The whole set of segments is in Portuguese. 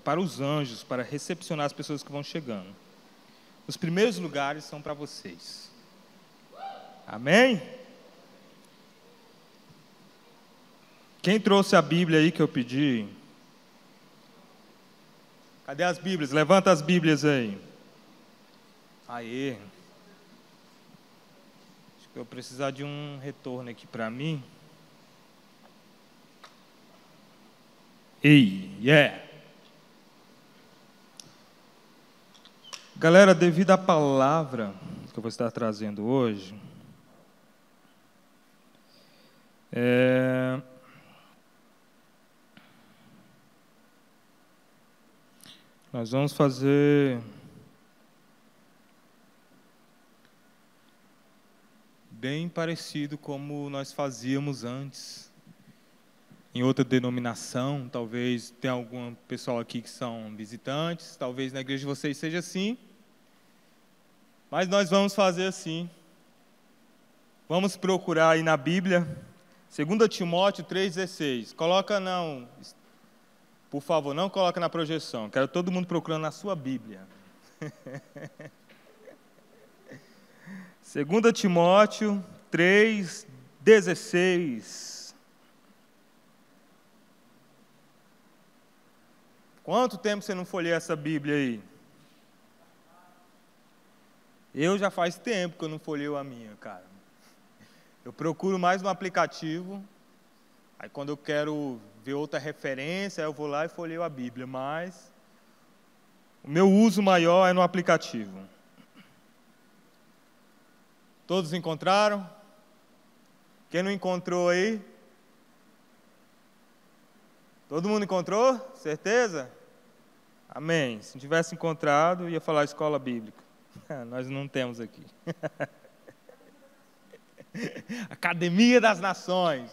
para os anjos, para recepcionar as pessoas que vão chegando. Os primeiros lugares são para vocês. Amém? Quem trouxe a Bíblia aí que eu pedi? Cadê as Bíblias? Levanta as Bíblias aí. Aê. Acho que eu vou precisar de um retorno aqui para mim. Ei, yeah. Galera, devido à palavra que eu vou estar trazendo hoje, nós vamos fazer bem parecido como nós fazíamos antes, em outra denominação. Talvez tenha algum pessoal aqui que são visitantes, talvez na igreja de vocês seja assim, mas nós vamos fazer assim. Vamos procurar aí na Bíblia, 2 Timóteo 3,16. Coloca não, por favor, não coloca na projeção. Quero todo mundo procurando na sua Bíblia. 2 Timóteo 3,16. Quanto tempo você não folheia essa Bíblia aí? Eu já faz tempo que eu não folheio a minha, cara. Eu procuro mais no aplicativo, aí quando eu quero ver outra referência, eu vou lá e folheio a Bíblia, mas o meu uso maior é no aplicativo. Todos encontraram? Quem não encontrou aí? Todo mundo encontrou? Certeza? Amém. Se não tivesse encontrado, ia falar escola bíblica. Nós não temos aqui. Academia das Nações.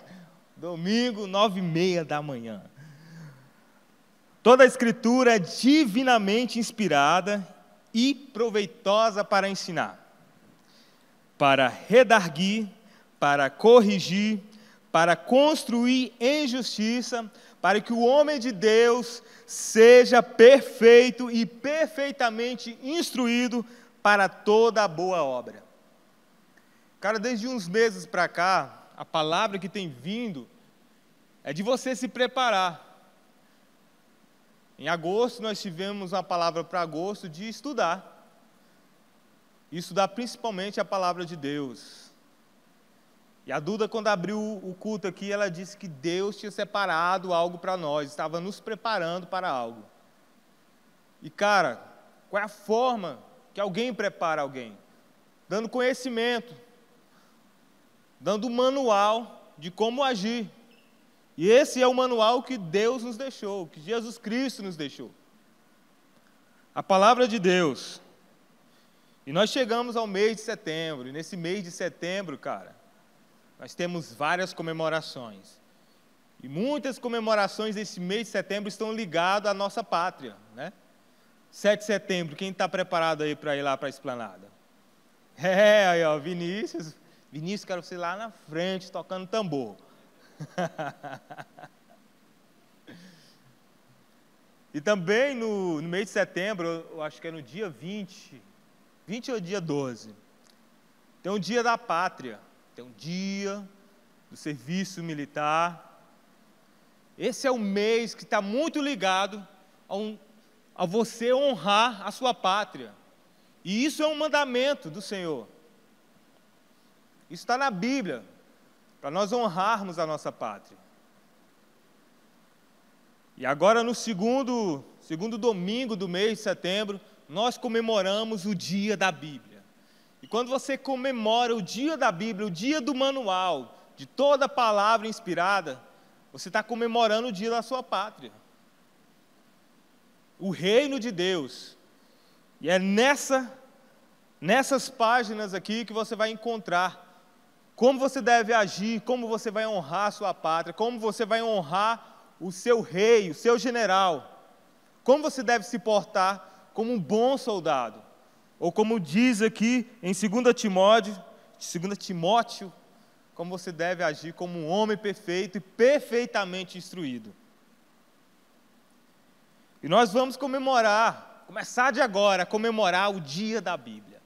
Domingo, 9h30 da manhã. Toda a Escritura é divinamente inspirada e proveitosa para ensinar, para redarguir, para corrigir, para construir em justiça, para que o homem de Deus seja perfeito e perfeitamente instruído para toda a boa obra. Cara, desde uns meses para cá, a palavra que tem vindo é de você se preparar. Em agosto, nós tivemos uma palavra para agosto de estudar. E estudar principalmente a palavra de Deus. E a Duda, quando abriu o culto aqui, ela disse que Deus tinha separado algo para nós, estava nos preparando para algo. E, cara, qual é a forma que alguém prepara alguém? Dando conhecimento, dando um manual de como agir. E esse é o manual que Deus nos deixou, que Jesus Cristo nos deixou. A palavra de Deus. E nós chegamos ao mês de setembro, e nesse mês de setembro, cara, nós temos várias comemorações. E muitas comemorações desse mês de setembro estão ligadas à nossa pátria, né? 7 de setembro, quem está preparado aí para ir lá para a esplanada? Aí ó, Vinícius, quero você lá na frente, tocando tambor. E também no mês de setembro, eu acho que é no dia 20 ou dia 12, tem um dia da pátria, tem um dia do serviço militar. Esse é um mês que está muito ligado a você honrar a sua pátria. E isso é um mandamento do Senhor. Isso está na Bíblia, para nós honrarmos a nossa pátria. E agora, no segundo domingo do mês de setembro, nós comemoramos o dia da Bíblia. E quando você comemora o dia da Bíblia, o dia do manual, de toda a palavra inspirada, você está comemorando o dia da sua pátria. O reino de Deus. E é nessas páginas aqui que você vai encontrar como você deve agir, como você vai honrar a sua pátria, como você vai honrar o seu rei, o seu general, como você deve se portar como um bom soldado, ou como diz aqui em 2 Timóteo, como você deve agir como um homem perfeito e perfeitamente instruído. E nós vamos começar de agora a comemorar o dia da Bíblia.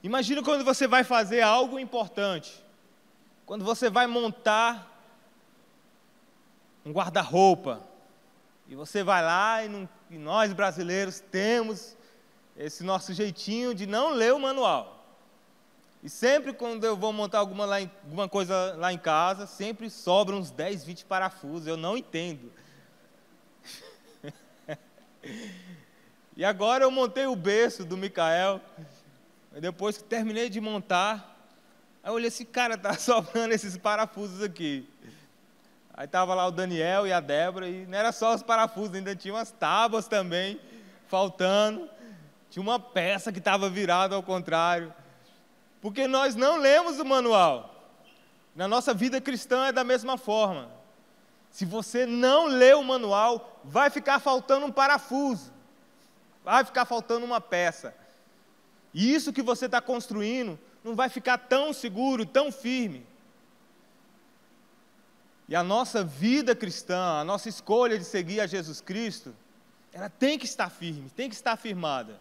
Imagina quando você vai fazer algo importante, quando você vai montar um guarda-roupa, e você vai lá e nós brasileiros temos esse nosso jeitinho de não ler o manual. E sempre quando eu vou montar alguma coisa lá em casa, sempre sobram uns 10, 20 parafusos, eu não entendo. E agora eu montei o berço do Micael, e depois que terminei de montar, aí eu olhei assim, cara, tá sobrando esses parafusos aqui. Aí estava lá o Daniel e a Débora, e não era só os parafusos, ainda tinha umas tábuas também, faltando. Tinha uma peça que estava virada ao contrário. Porque nós não lemos o manual. Na nossa vida cristã é da mesma forma. Se você não lê o manual, vai ficar faltando um parafuso. Vai ficar faltando uma peça. E isso que você está construindo não vai ficar tão seguro, tão firme. E a nossa vida cristã, a nossa escolha de seguir a Jesus Cristo, ela tem que estar firme, tem que estar firmada.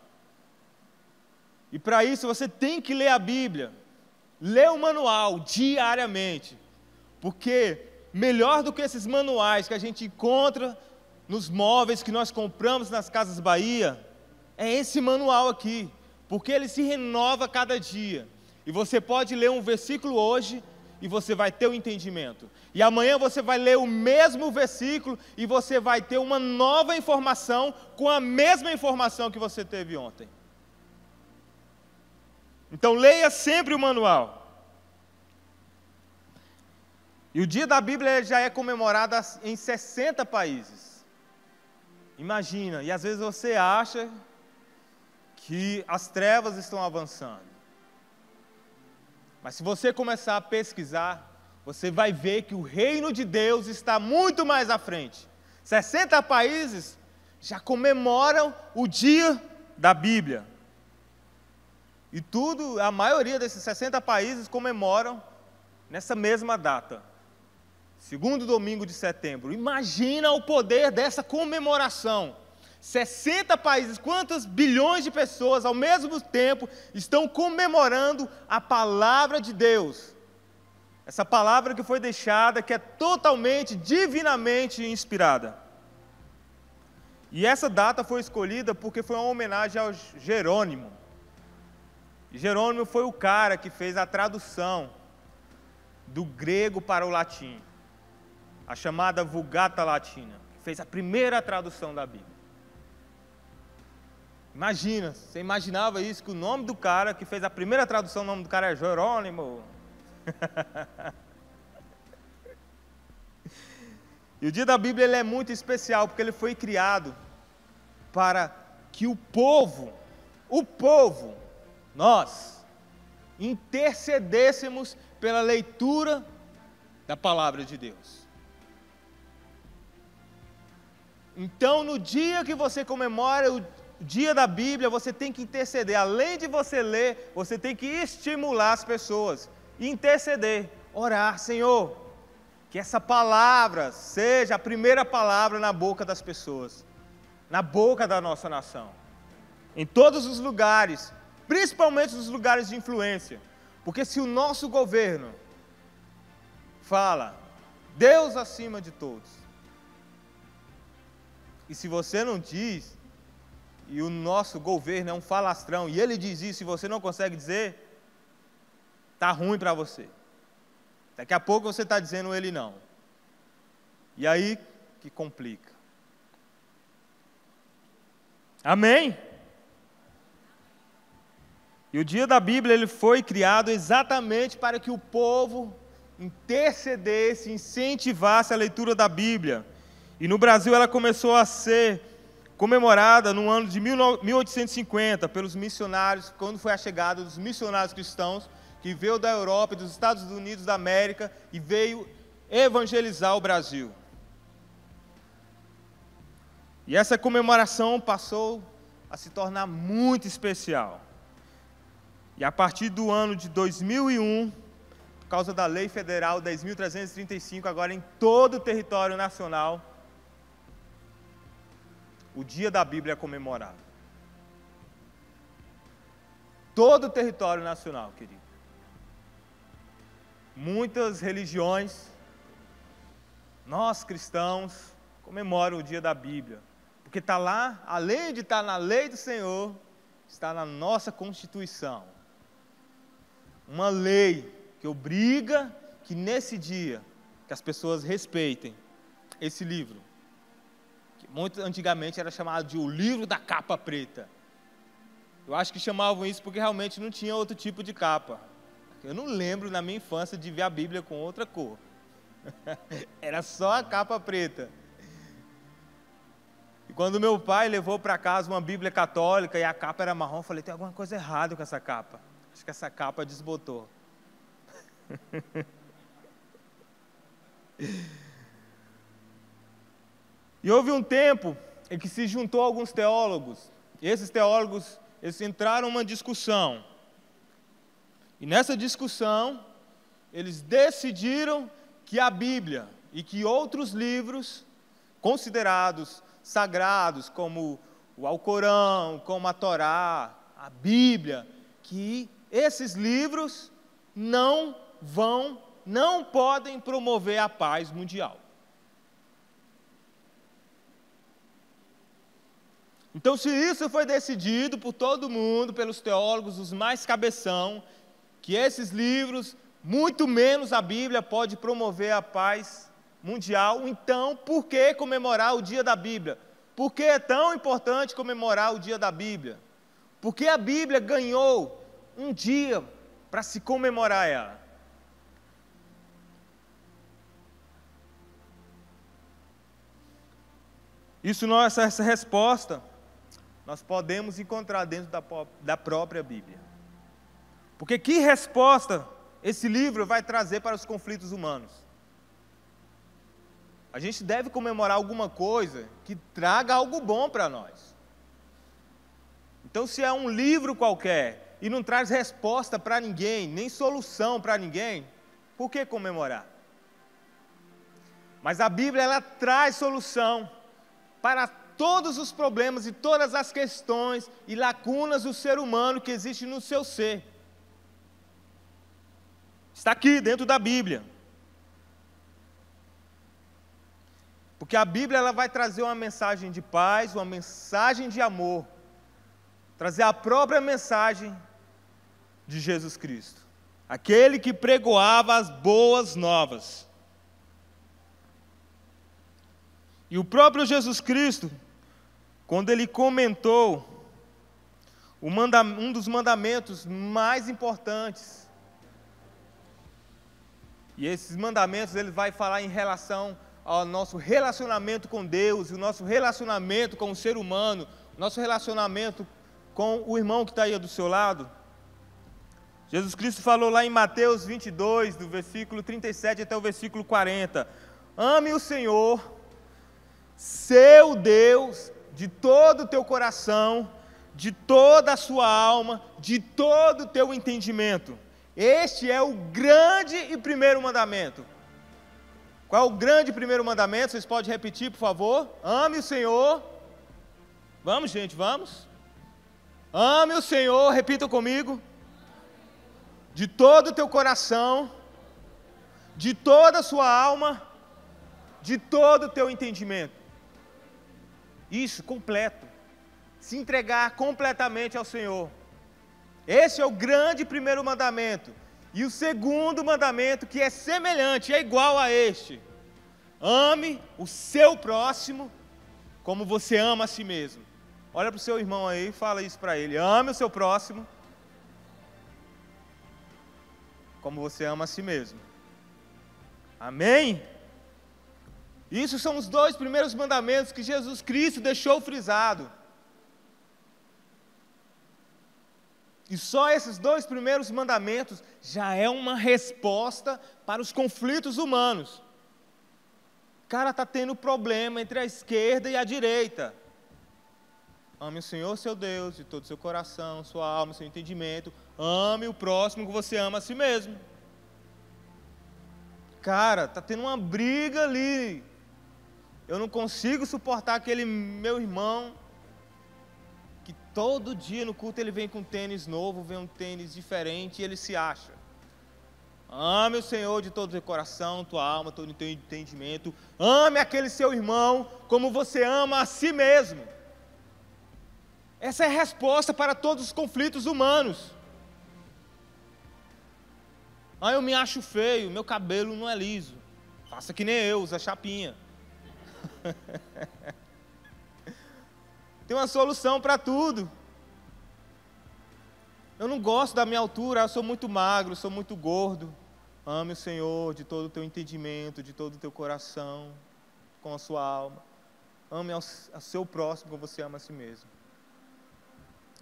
E para isso você tem que ler a Bíblia, ler o manual diariamente, porque melhor do que esses manuais que a gente encontra nos móveis que nós compramos nas Casas Bahia, é esse manual aqui, porque ele se renova cada dia. E você pode ler um versículo hoje e você vai ter o entendimento. E amanhã você vai ler o mesmo versículo e você vai ter uma nova informação com a mesma informação que você teve ontem. Então leia sempre o manual. E o dia da Bíblia já é comemorado em 60 países. Imagina, e às vezes você acha que as trevas estão avançando. Mas se você começar a pesquisar, você vai ver que o reino de Deus está muito mais à frente. 60 países já comemoram o dia da Bíblia. E a maioria desses 60 países comemoram nessa mesma data, segundo domingo de setembro. Imagina o poder dessa comemoração. 60 países, quantas bilhões de pessoas ao mesmo tempo estão comemorando a palavra de Deus. Essa palavra que foi deixada, que é totalmente, divinamente inspirada. E essa data foi escolhida porque foi uma homenagem ao Jerônimo. E Jerônimo foi o cara que fez a tradução do grego para o latim, a chamada Vulgata Latina, que fez a primeira tradução da Bíblia. Imagina, você imaginava isso, que o nome do cara que fez a primeira tradução, o nome do cara é Jerônimo. E o dia da Bíblia ele é muito especial, porque ele foi criado para que o povo, nós, intercedêssemos pela leitura da palavra de Deus. Então, no dia que você comemora o dia da Bíblia, você tem que interceder. Além de você ler, você tem que estimular as pessoas. Interceder, orar, Senhor, que essa palavra seja a primeira palavra na boca das pessoas, na boca da nossa nação, em todos os lugares, principalmente nos lugares de influência. Porque se o nosso governo fala, Deus acima de todos, e se você não diz, e o nosso governo é um falastrão, e ele diz isso e você não consegue dizer, está ruim para você. Daqui a pouco você está dizendo ele não. E aí que complica. Amém? E o dia da Bíblia ele foi criado exatamente para que o povo intercedesse, incentivasse a leitura da Bíblia. E no Brasil ela começou a ser comemorada no ano de 1850 pelos missionários, quando foi a chegada dos missionários cristãos, que veio da Europa e dos Estados Unidos da América e veio evangelizar o Brasil. E essa comemoração passou a se tornar muito especial. E a partir do ano de 2001, por causa da Lei Federal 10.335, agora em todo o território nacional, o dia da Bíblia é comemorado. Todo o território nacional, querido. Muitas religiões, nós cristãos, comemoram o dia da Bíblia. Porque está lá, além de estar na lei do Senhor, está na nossa Constituição. Uma lei que obriga que nesse dia, que as pessoas respeitem esse livro, que muito antigamente era chamado de o livro da capa preta. Eu acho que chamavam isso porque realmente não tinha outro tipo de capa. Eu não lembro na minha infância de ver a Bíblia com outra cor. Era só a capa preta. E quando meu pai levou para casa uma Bíblia católica e a capa era marrom, eu falei, tem alguma coisa errada com essa capa. Acho que essa capa desbotou. E houve um tempo em que se juntou alguns teólogos. E esses teólogos, eles entraram numa discussão. E nessa discussão, eles decidiram que a Bíblia e que outros livros considerados sagrados, como o Alcorão, como a Torá, a Bíblia, que esses livros não podem promover a paz mundial. Então, se isso foi decidido por todo mundo, pelos teólogos, os mais cabeção, que esses livros, muito menos a Bíblia, pode promover a paz mundial, então, por que comemorar o dia da Bíblia? Por que é tão importante comemorar o dia da Bíblia? Porque a Bíblia ganhou um dia para se comemorar ela. Essa resposta nós podemos encontrar dentro da própria Bíblia. Porque que resposta esse livro vai trazer para os conflitos humanos? A gente deve comemorar alguma coisa que traga algo bom para nós. Então, se é um livro qualquer e não traz resposta para ninguém, nem solução para ninguém, por que comemorar? Mas a Bíblia, ela traz solução para todos os problemas e todas as questões e lacunas do ser humano que existe no seu ser. Está aqui dentro da Bíblia. Porque a Bíblia, ela vai trazer uma mensagem de paz, uma mensagem de amor, trazer a própria mensagem de Jesus Cristo, aquele que pregoava as boas novas. E o próprio Jesus Cristo, quando ele comentou um dos mandamentos mais importantes, e esses mandamentos ele vai falar em relação ao nosso relacionamento com Deus, o nosso relacionamento com o ser humano, o nosso relacionamento com o irmão que está aí do seu lado. Jesus Cristo falou lá em Mateus 22, do versículo 37 até o versículo 40, ame o Senhor, seu Deus, de todo o teu coração, de toda a sua alma, de todo o teu entendimento. Este é o grande e primeiro mandamento. Qual é o grande primeiro mandamento? Vocês podem repetir, por favor? Ame o Senhor. Vamos, gente, vamos. Ame o Senhor, repitam comigo. De todo o teu coração, de toda a sua alma, de todo o teu entendimento. Isso, completo. Se entregar completamente ao Senhor. Esse é o grande primeiro mandamento. E o segundo mandamento, que é semelhante, é igual a este. Ame o seu próximo como você ama a si mesmo. Olha para o seu irmão aí e fala isso para ele. Ame o seu próximo como você ama a si mesmo. Amém? Isso são os dois primeiros mandamentos que Jesus Cristo deixou frisado. E só esses dois primeiros mandamentos já é uma resposta para os conflitos humanos. O cara está tendo problema entre a esquerda e a direita. Ame o Senhor, seu Deus, de todo o seu coração, sua alma, seu entendimento. Ame o próximo que você ama a si mesmo. Cara, está tendo uma briga ali. Eu não consigo suportar aquele meu irmão que todo dia no culto ele vem com tênis novo, vem um tênis diferente e ele se acha. Ame o Senhor de todo o teu coração, tua alma, todo o teu entendimento. Ame aquele seu irmão como você ama a si mesmo. Essa é a resposta para todos os conflitos humanos. Eu me acho feio, meu cabelo não é liso. Faça que nem eu, usa chapinha. Tem uma solução para tudo. Eu não gosto da minha altura, eu sou muito magro, sou muito gordo. Ame o Senhor de todo o teu entendimento, de todo o teu coração, com a sua alma. Ame ao seu próximo como você ama a si mesmo.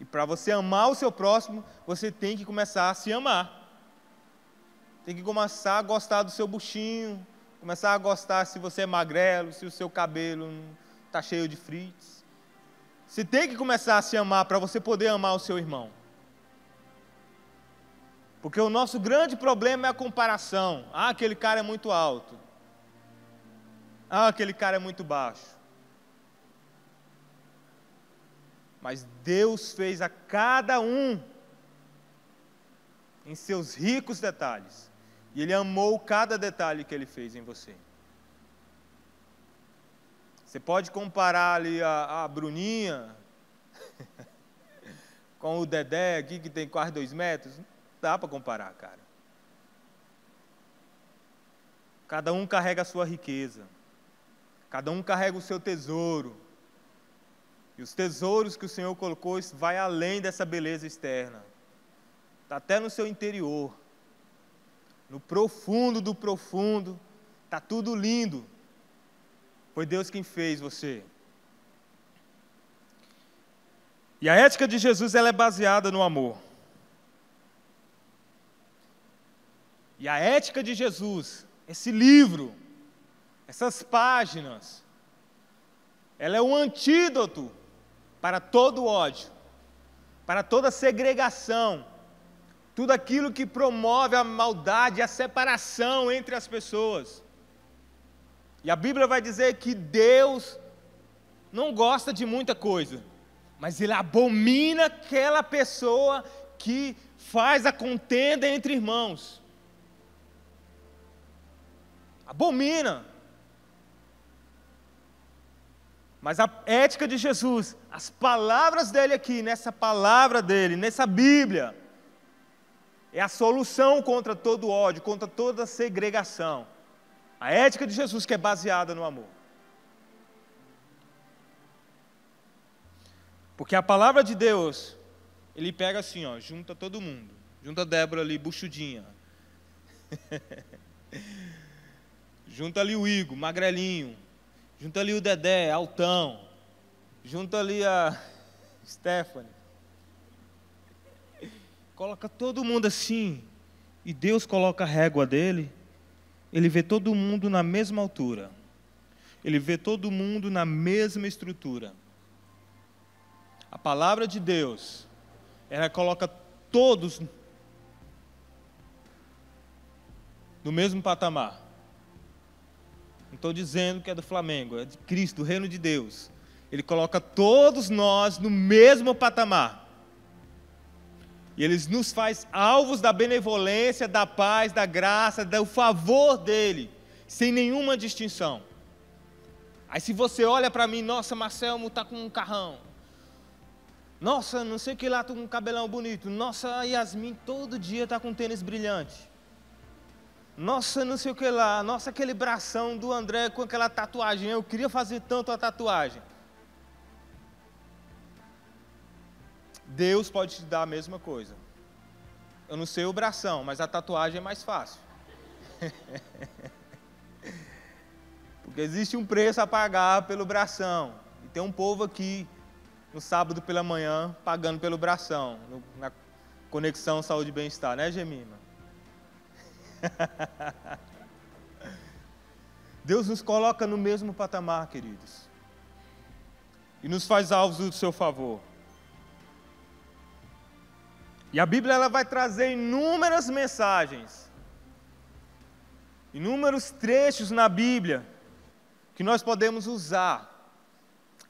E para você amar o seu próximo, você tem que começar a se amar. Tem que começar a gostar do seu buchinho, começar a gostar se você é magrelo, se o seu cabelo está cheio de frites. Você tem que começar a se amar para você poder amar o seu irmão. Porque o nosso grande problema é a comparação. Aquele cara é muito alto. Aquele cara é muito baixo. Mas Deus fez a cada um em seus ricos detalhes. E Ele amou cada detalhe que Ele fez em você. Você pode comparar ali a Bruninha com o Dedé aqui, que tem quase 2 metros. Não dá para comparar, cara. Cada um carrega a sua riqueza. Cada um carrega o seu tesouro. E os tesouros que o Senhor colocou vai além dessa beleza externa. Está até no seu interior. No profundo do profundo. Está tudo lindo. Foi Deus quem fez você. E a ética de Jesus ela é baseada no amor. E a ética de Jesus, esse livro, essas páginas, ela é um antídoto para todo ódio, para toda segregação, tudo aquilo que promove a maldade, a separação entre as pessoas. E a Bíblia vai dizer que Deus não gosta de muita coisa, mas Ele abomina aquela pessoa que faz a contenda entre irmãos. Abomina. Mas a ética de Jesus, as palavras dele aqui, nessa palavra dele, nessa Bíblia, é a solução contra todo ódio, contra toda segregação. A ética de Jesus que é baseada no amor. Porque a palavra de Deus, ele pega assim, ó, junta todo mundo. Junta a Débora ali, buchudinha. Junta ali o Igor, magrelinho. Junta ali o Dedé, altão. Junta ali a Stephanie. Coloca todo mundo assim. E Deus coloca a régua dele. Ele vê todo mundo na mesma altura. Ele vê todo mundo na mesma estrutura. A palavra de Deus, ela coloca todos no mesmo patamar. Não estou dizendo que é do Flamengo, é de Cristo, do reino de Deus. Ele coloca todos nós no mesmo patamar. E Ele nos faz alvos da benevolência, da paz, da graça, do favor dEle, sem nenhuma distinção. Aí se você olha para mim, nossa, Marcelmo está com um carrão. Nossa, não sei o que lá, estou com um cabelão bonito. Nossa, a Yasmin todo dia está com um tênis brilhante. Nossa, não sei o que lá. Nossa, aquele bração do André com aquela tatuagem. Eu queria fazer tanto a tatuagem. Deus pode te dar a mesma coisa. Eu não sei o bração, mas a tatuagem é mais fácil. Porque existe um preço a pagar pelo bração. E tem um povo aqui, no sábado pela manhã, pagando pelo bração. Na Conexão Saúde e Bem-Estar, né, Gemima? Deus nos coloca no mesmo patamar, queridos. E nos faz alvos do seu favor. E a Bíblia ela vai trazer inúmeras mensagens, inúmeros trechos na Bíblia, que nós podemos usar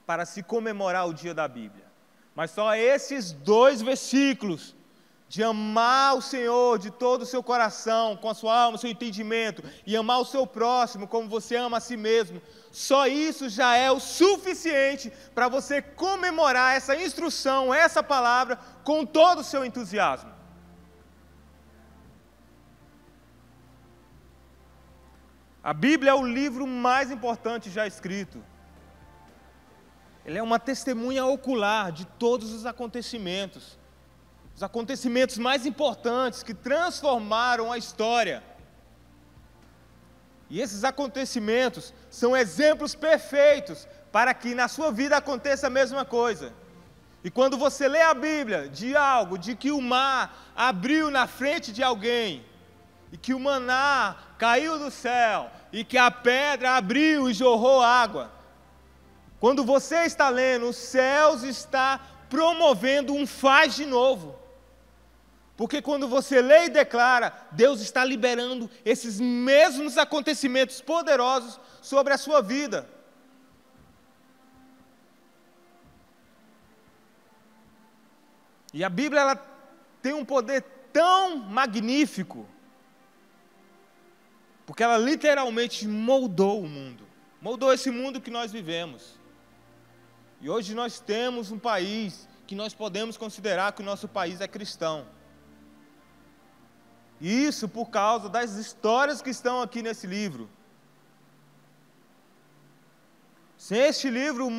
para se comemorar o dia da Bíblia. Mas só esses 2 versículos, de amar o Senhor de todo o seu coração, com a sua alma, o seu entendimento, e amar o seu próximo como você ama a si mesmo, só isso já é o suficiente para você comemorar essa instrução, essa palavra, com todo o seu entusiasmo. A Bíblia é o livro mais importante já escrito. Ele é uma testemunha ocular de todos os acontecimentos mais importantes que transformaram a história. E esses acontecimentos são exemplos perfeitos para que na sua vida aconteça a mesma coisa. E quando você lê a Bíblia de que o mar abriu na frente de alguém, e que o maná caiu do céu, e que a pedra abriu e jorrou água, quando você está lendo, os céus está promovendo um faz de novo. Porque quando você lê e declara, Deus está liberando esses mesmos acontecimentos poderosos sobre a sua vida. E a Bíblia ela tem um poder tão magnífico, porque ela literalmente moldou o mundo, moldou esse mundo que nós vivemos. E hoje nós temos um país que nós podemos considerar que o nosso país é cristão. E isso por causa das histórias que estão aqui nesse livro. Sem este livro,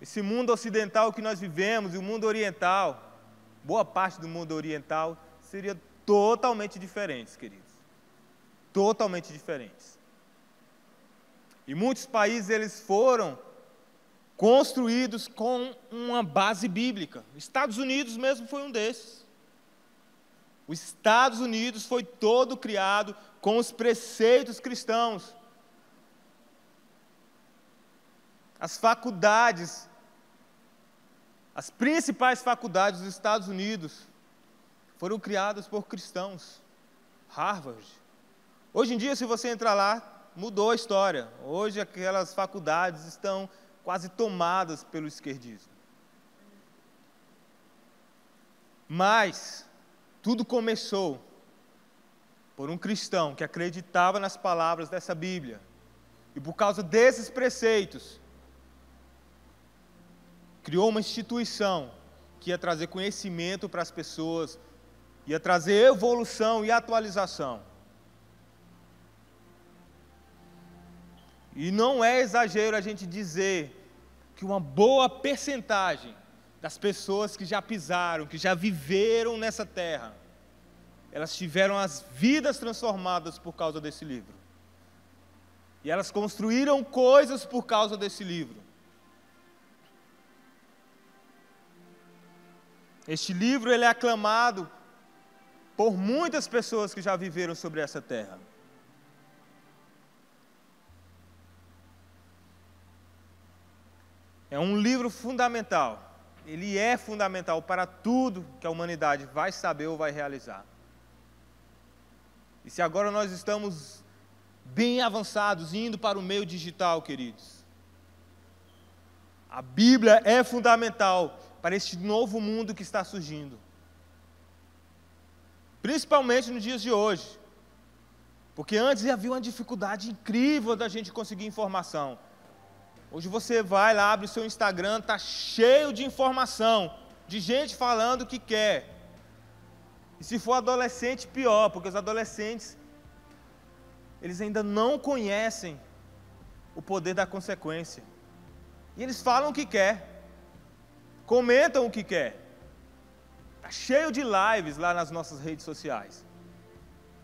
esse mundo ocidental que nós vivemos, e o mundo oriental, boa parte do mundo oriental, seria totalmente diferente, queridos. Totalmente diferentes. E muitos países eles foram construídos com uma base bíblica. Os Estados Unidos mesmo foi um desses. Os Estados Unidos foi todo criado com os preceitos cristãos. As faculdades, as principais faculdades dos Estados Unidos foram criadas por cristãos. Harvard. Hoje em dia, se você entrar lá, mudou a história. Hoje aquelas faculdades estão quase tomadas pelo esquerdismo. Mas tudo começou por um cristão que acreditava nas palavras dessa Bíblia. E por causa desses preceitos, criou uma instituição que ia trazer conhecimento para as pessoas, ia trazer evolução e atualização. E não é exagero a gente dizer que uma boa percentagem das pessoas que já pisaram, que já viveram nessa terra, elas tiveram as vidas transformadas por causa desse livro. E elas construíram coisas por causa desse livro. Este livro ele é aclamado por muitas pessoas que já viveram sobre essa terra. É um livro fundamental. Ele é fundamental para tudo que a humanidade vai saber ou vai realizar. E se agora nós estamos bem avançados, indo para o meio digital, queridos, a Bíblia é fundamental para este novo mundo que está surgindo. Principalmente nos dias de hoje. Porque antes havia uma dificuldade incrível da gente conseguir informação. Hoje você vai lá, abre o seu Instagram, está cheio de informação, de gente falando o que quer. E se for adolescente, pior, porque os adolescentes, eles ainda não conhecem o poder da consequência. E eles falam o que quer, comentam o que quer. Está cheio de lives lá nas nossas redes sociais,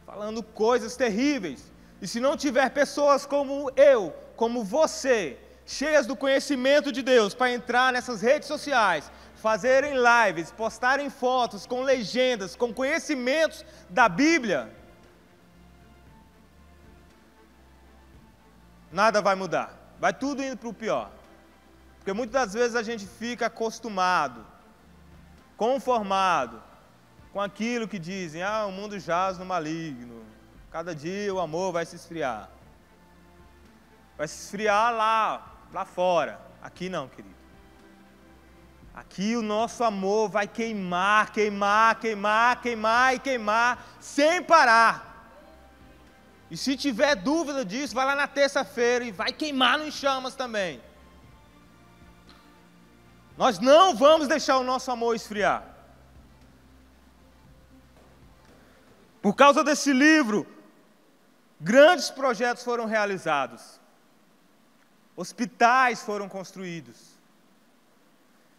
falando coisas terríveis. E se não tiver pessoas como eu, como você, cheias do conhecimento de Deus, para entrar nessas redes sociais, fazerem lives, postarem fotos com legendas, com conhecimentos da Bíblia, nada vai mudar. Vai tudo indo para o pior. Porque muitas das vezes a gente fica acostumado, conformado com aquilo que dizem, o mundo jaz no maligno, cada dia o amor vai se esfriar. vai se esfriar lá fora. Aqui não, querido. Aqui o nosso amor vai queimar, queimar, queimar, queimar e queimar, sem parar. E se tiver dúvida disso, vai lá na terça-feira e vai queimar em chamas também. Nós não vamos deixar o nosso amor esfriar. Por causa desse livro, grandes projetos foram realizados. Hospitais foram construídos.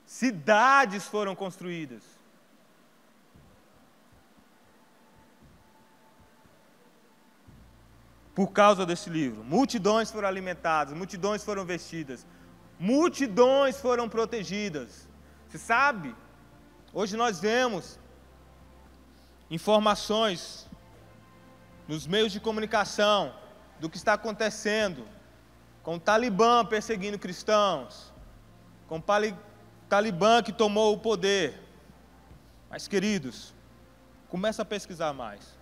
Cidades foram construídas. Por causa desse livro, multidões foram alimentadas, multidões foram vestidas, multidões foram protegidas. Você sabe, hoje nós vemos informações nos meios de comunicação do que está acontecendo com o Talibã perseguindo cristãos, com o Talibã que tomou o poder. Mas, queridos, começa a pesquisar mais.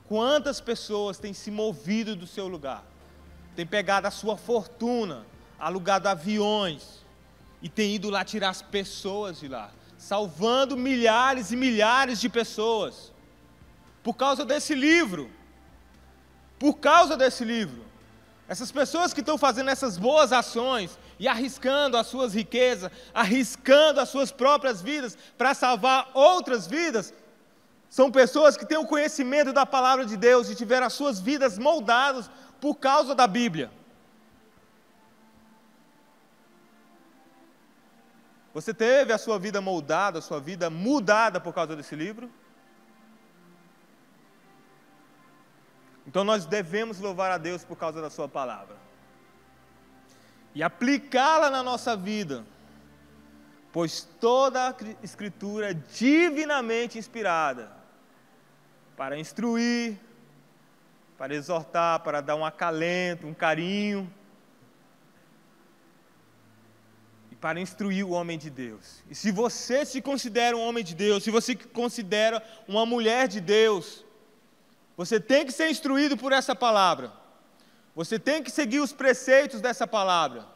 Quantas pessoas têm se movido do seu lugar, têm pegado a sua fortuna, alugado aviões e têm ido lá tirar as pessoas de lá, salvando milhares e milhares de pessoas, por causa desse livro. Por causa desse livro. Essas pessoas que estão fazendo essas boas ações e arriscando as suas riquezas, arriscando as suas próprias vidas para salvar outras vidas, são pessoas que têm o conhecimento da palavra de Deus e tiveram as suas vidas moldadas por causa da Bíblia. Você teve a sua vida moldada, a sua vida mudada por causa desse livro? Então nós devemos louvar a Deus por causa da sua palavra. E aplicá-la na nossa vida. Pois toda a Escritura é divinamente inspirada para instruir, para exortar, para dar um acalento, um carinho, e para instruir o homem de Deus. E se você se considera um homem de Deus, se você se considera uma mulher de Deus, você tem que ser instruído por essa palavra. Você tem que seguir os preceitos dessa palavra.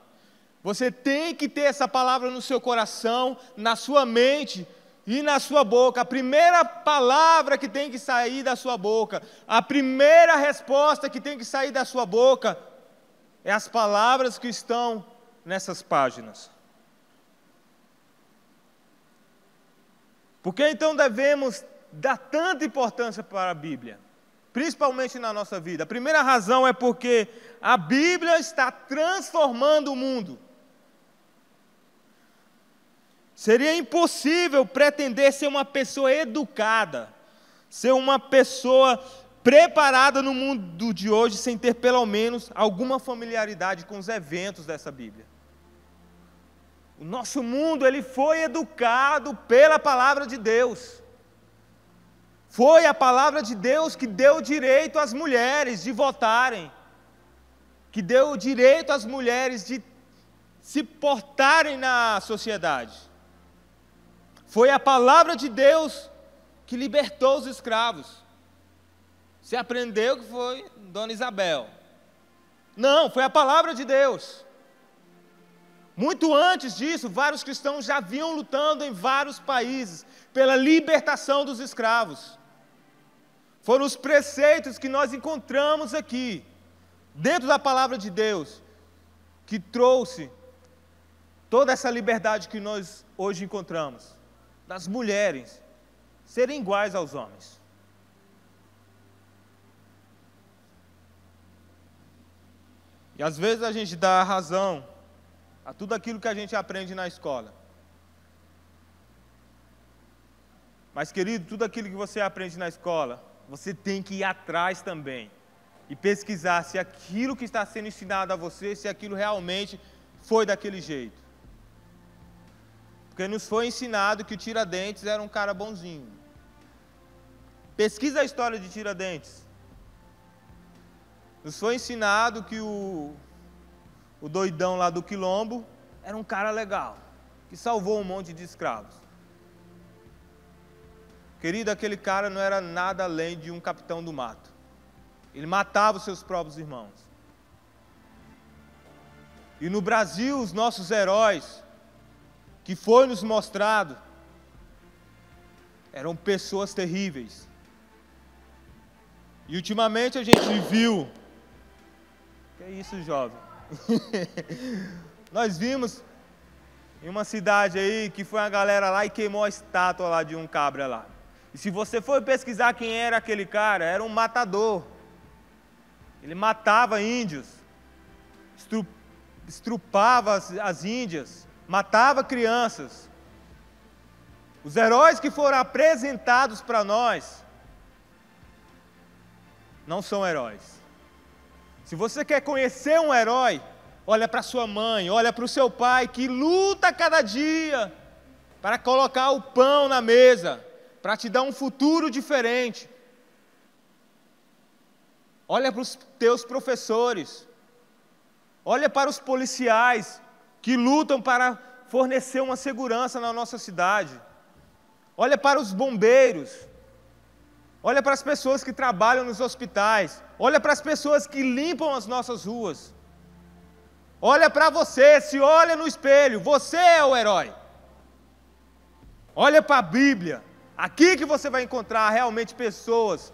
Você tem que ter essa palavra no seu coração, na sua mente e na sua boca. A primeira palavra que tem que sair da sua boca, a primeira resposta que tem que sair da sua boca, é as palavras que estão nessas páginas. Por que então devemos dar tanta importância para a Bíblia? Principalmente na nossa vida. A primeira razão é porque a Bíblia está transformando o mundo. Seria impossível pretender ser uma pessoa educada, ser uma pessoa preparada no mundo de hoje sem ter pelo menos alguma familiaridade com os eventos dessa Bíblia. O nosso mundo, ele foi educado pela palavra de Deus. Foi a palavra de Deus que deu direito às mulheres de votarem, que deu direito às mulheres de se portarem na sociedade. Foi a palavra de Deus que libertou os escravos. Você aprendeu que foi Dona Isabel. Não, foi a palavra de Deus. Muito antes disso, vários cristãos já vinham lutando em vários países pela libertação dos escravos. Foram os preceitos que nós encontramos aqui, dentro da palavra de Deus, que trouxe toda essa liberdade que nós hoje encontramos, das mulheres serem iguais aos homens. E às vezes a gente dá razão a tudo aquilo que a gente aprende na escola. Mas, querido, tudo aquilo que você aprende na escola, você tem que ir atrás também e pesquisar se aquilo que está sendo ensinado a você, se aquilo realmente foi daquele jeito. Porque nos foi ensinado que o Tiradentes era um cara bonzinho. Pesquisa a história de Tiradentes. Nos foi ensinado que o doidão lá do Quilombo era um cara legal, que salvou um monte de escravos. Querido, aquele cara não era nada além de um capitão do mato. Ele matava os seus próprios irmãos. E no Brasil, os nossos heróis, que foi nos mostrado, eram pessoas terríveis. E ultimamente a gente viu... Que é isso, jovem? Nós vimos em uma cidade aí que foi uma galera lá e queimou a estátua lá de um cabra lá. E se você for pesquisar quem era aquele cara, era um matador. Ele matava índios, estrupava as índias, matava crianças. Os heróis que foram apresentados para nós não são heróis. Se você quer conhecer um herói, olha para sua mãe, olha para o seu pai, que luta cada dia para colocar o pão na mesa, para te dar um futuro diferente. Olha para os teus professores, olha para os policiais que lutam para fornecer uma segurança na nossa cidade. Olha para os bombeiros, olha para as pessoas que trabalham nos hospitais, olha para as pessoas que limpam as nossas ruas. Olha para você, se olha no espelho, você é o herói. Olha para a Bíblia, aqui que você vai encontrar realmente pessoas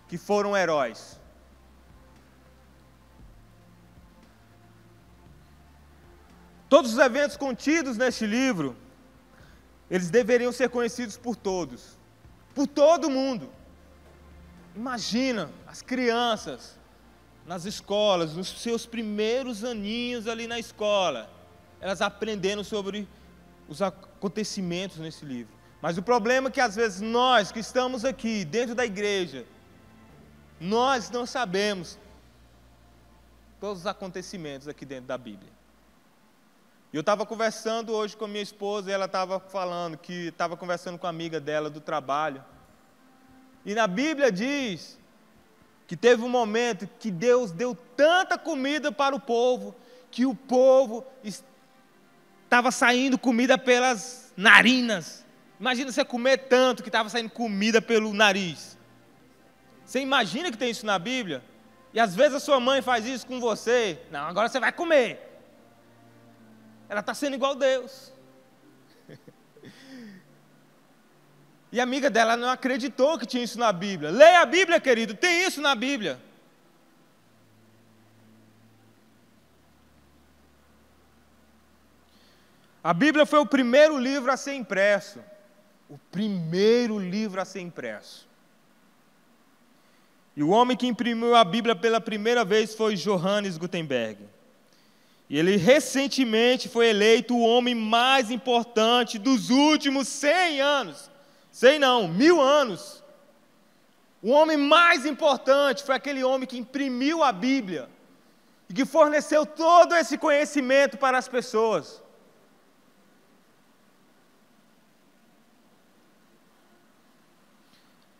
que foram heróis. Todos os eventos contidos neste livro, eles deveriam ser conhecidos por todos, por todo mundo. Imagina as crianças nas escolas, nos seus primeiros aninhos ali na escola, elas aprendendo sobre os acontecimentos nesse livro. Mas o problema é que às vezes nós que estamos aqui dentro da igreja, nós não sabemos todos os acontecimentos aqui dentro da Bíblia. E eu estava conversando hoje com a minha esposa e ela estava falando que estava conversando com a amiga dela do trabalho. E na Bíblia diz que teve um momento que Deus deu tanta comida para o povo, que o povo estava saindo comida pelas narinas. Imagina você comer tanto que estava saindo comida pelo nariz. Você imagina que tem isso na Bíblia? E às vezes a sua mãe faz isso com você. Não, agora você vai comer. Ela está sendo igual a Deus. E a amiga dela não acreditou que tinha isso na Bíblia. Leia a Bíblia, querido, tem isso na Bíblia. A Bíblia foi o primeiro livro a ser impresso. O primeiro livro a ser impresso. E o homem que imprimiu a Bíblia pela primeira vez foi Johannes Gutenberg. E ele recentemente foi eleito o homem mais importante dos últimos 100 anos. 100 não, 1000 anos. O homem mais importante foi aquele homem que imprimiu a Bíblia e que forneceu todo esse conhecimento para as pessoas.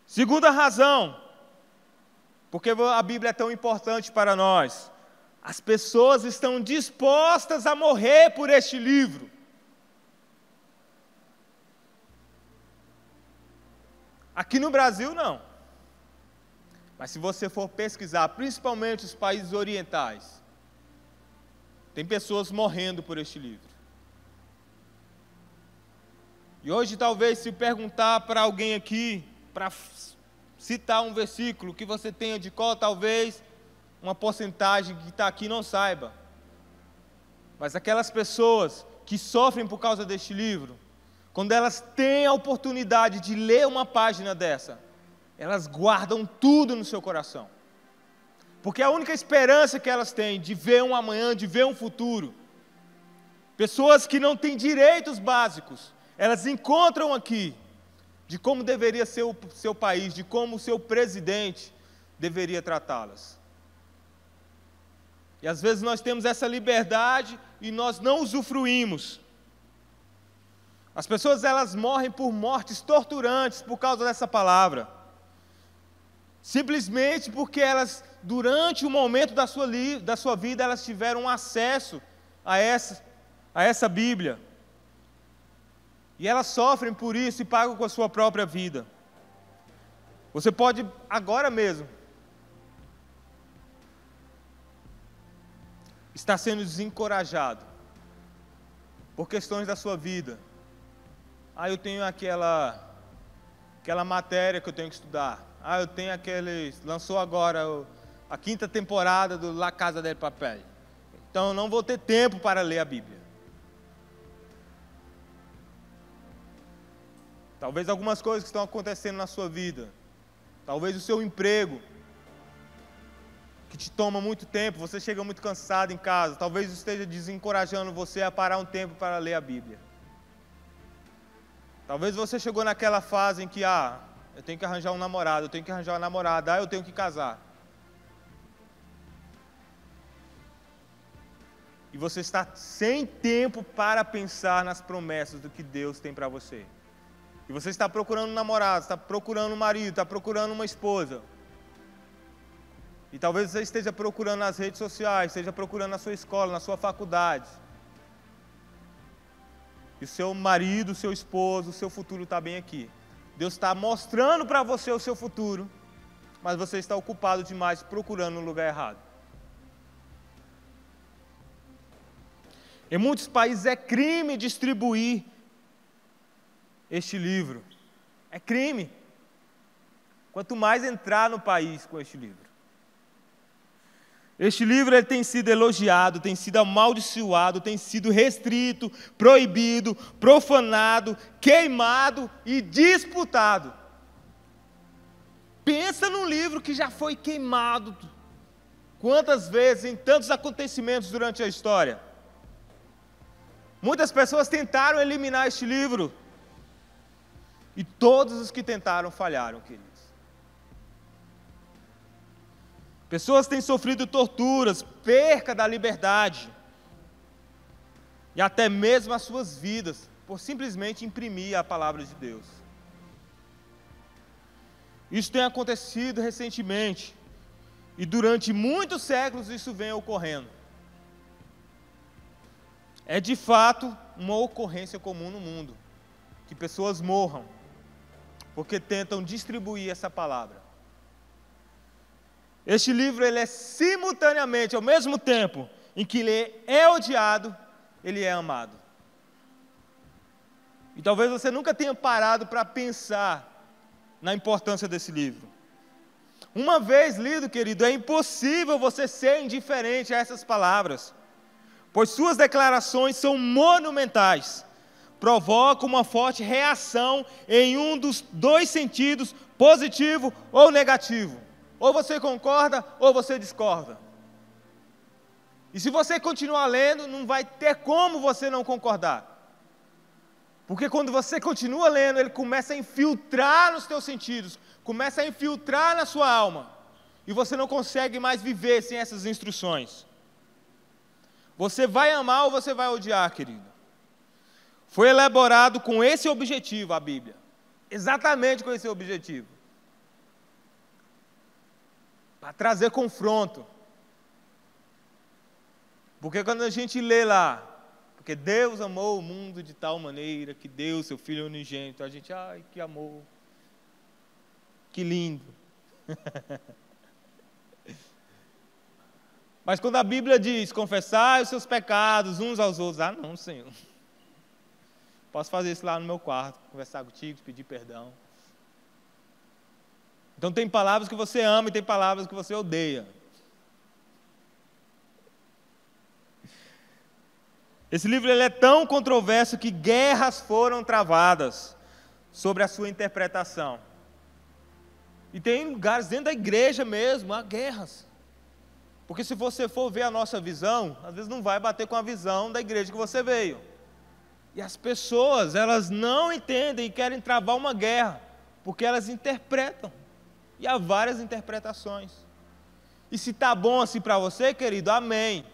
Segunda razão, porque a Bíblia é tão importante para nós. As pessoas estão dispostas a morrer por este livro. Aqui no Brasil, não. Mas se você for pesquisar, principalmente os países orientais, tem pessoas morrendo por este livro. E hoje, talvez, se perguntar para alguém aqui, para citar um versículo que você tenha de cor, talvez uma porcentagem que está aqui não saiba. Mas aquelas pessoas que sofrem por causa deste livro, quando elas têm a oportunidade de ler uma página dessa, elas guardam tudo no seu coração. Porque a única esperança que elas têm de ver um amanhã, de ver um futuro, pessoas que não têm direitos básicos, elas encontram aqui de como deveria ser o seu país, de como o seu presidente deveria tratá-las. E às vezes nós temos essa liberdade e nós não usufruímos. As pessoas, elas morrem por mortes torturantes por causa dessa palavra. Simplesmente porque elas, durante o momento da sua vida, elas tiveram acesso a essa Bíblia. E elas sofrem por isso e pagam com a sua própria vida. Você pode, agora mesmo, está sendo desencorajado por questões da sua vida. Eu tenho aquela matéria que eu tenho que estudar. Eu tenho lançou agora a 5ª temporada do La Casa de Papel. Então eu não vou ter tempo para ler a Bíblia. Talvez algumas coisas que estão acontecendo na sua vida. Talvez o seu emprego, que te toma muito tempo, você chega muito cansado em casa. Talvez esteja desencorajando você a parar um tempo para ler a Bíblia. Talvez você chegou naquela fase em que, eu tenho que arranjar um namorado, eu tenho que arranjar uma namorada, eu tenho que casar. E você está sem tempo para pensar nas promessas do que Deus tem para você. E você está procurando um namorado, está procurando um marido, está procurando uma esposa. E talvez você esteja procurando nas redes sociais, esteja procurando na sua escola, na sua faculdade. E o seu marido, o seu esposo, o seu futuro está bem aqui. Deus está mostrando para você o seu futuro, mas você está ocupado demais procurando no lugar errado. Em muitos países é crime distribuir este livro. É crime. Quanto mais entrar no país com este livro. Este livro ele tem sido elogiado, tem sido amaldiçoado, tem sido restrito, proibido, profanado, queimado e disputado. Pensa num livro que já foi queimado. Quantas vezes, em tantos acontecimentos durante a história. Muitas pessoas tentaram eliminar este livro. E todos os que tentaram falharam, queridos. Pessoas têm sofrido torturas, perca da liberdade. E até mesmo as suas vidas, por simplesmente imprimir a palavra de Deus. Isso tem acontecido recentemente. E durante muitos séculos isso vem ocorrendo. É de fato uma ocorrência comum no mundo. Que pessoas morram porque tentam distribuir essa palavra. Este livro ele é simultaneamente, ao mesmo tempo em que ele é odiado, ele é amado. E talvez você nunca tenha parado para pensar na importância desse livro. Uma vez lido, querido, é impossível você ser indiferente a essas palavras, pois suas declarações são monumentais, provocam uma forte reação em um dos dois sentidos, positivo ou negativo. Ou você concorda, ou você discorda. E se você continuar lendo, não vai ter como você não concordar. Porque quando você continua lendo, ele começa a infiltrar nos teus sentidos, começa a infiltrar na sua alma. E você não consegue mais viver sem essas instruções. Você vai amar ou você vai odiar, querido? Foi elaborado com esse objetivo, a Bíblia. Exatamente com esse objetivo. Para trazer confronto. Porque quando a gente lê lá, porque Deus amou o mundo de tal maneira que deu seu Filho unigênito, a gente, que amor, que lindo. Mas quando a Bíblia diz, confessai os seus pecados uns aos outros, não, Senhor. Posso fazer isso lá no meu quarto, conversar contigo, pedir perdão. Então tem palavras que você ama e tem palavras que você odeia. Esse livro ele é tão controverso que guerras foram travadas sobre a sua interpretação. E tem lugares dentro da igreja mesmo, há guerras. Porque se você for ver a nossa visão, às vezes não vai bater com a visão da igreja que você veio. E as pessoas, elas não entendem e querem travar uma guerra, porque elas interpretam. E há várias interpretações. E se está bom assim para você, querido, amém.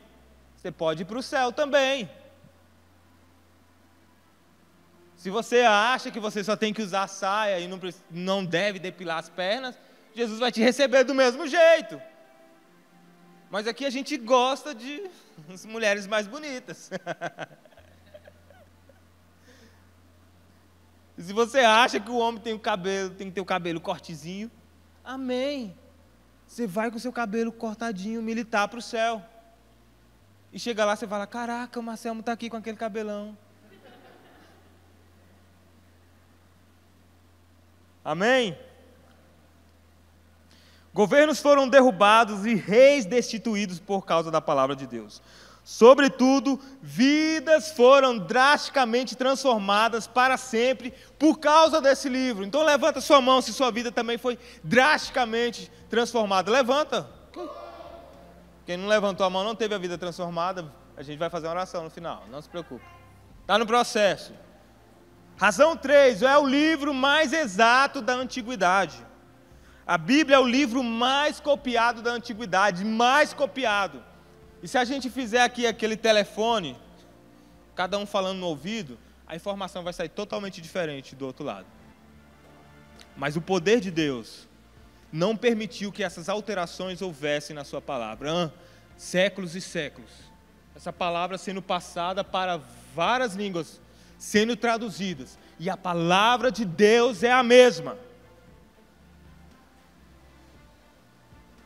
Você pode ir para o céu também. Se você acha que você só tem que usar saia e não deve depilar as pernas, Jesus vai te receber do mesmo jeito. Mas aqui a gente gosta de mulheres mais bonitas. E se você acha que o homem tem que ter o cabelo cortezinho, amém. Você vai com o seu cabelo cortadinho, militar para o céu. E chega lá, você fala, caraca, o Marcelo está aqui com aquele cabelão. Amém? Governos foram derrubados e reis destituídos por causa da palavra de Deus. Sobretudo, vidas foram drasticamente transformadas para sempre por causa desse livro. Então levanta sua mão se sua vida também foi drasticamente transformada. Levanta. Quem não levantou a mão não teve a vida transformada. A gente vai fazer uma oração no final, não se preocupe. Está no processo. Razão 3, é o livro mais exato da antiguidade. A Bíblia é o livro mais copiado da antiguidade, mais copiado. E se a gente fizer aqui aquele telefone, cada um falando no ouvido, a informação vai sair totalmente diferente do outro lado. Mas o poder de Deus não permitiu que essas alterações houvessem na sua palavra. Séculos e séculos. Essa palavra sendo passada para várias línguas, sendo traduzidas. E a palavra de Deus é a mesma.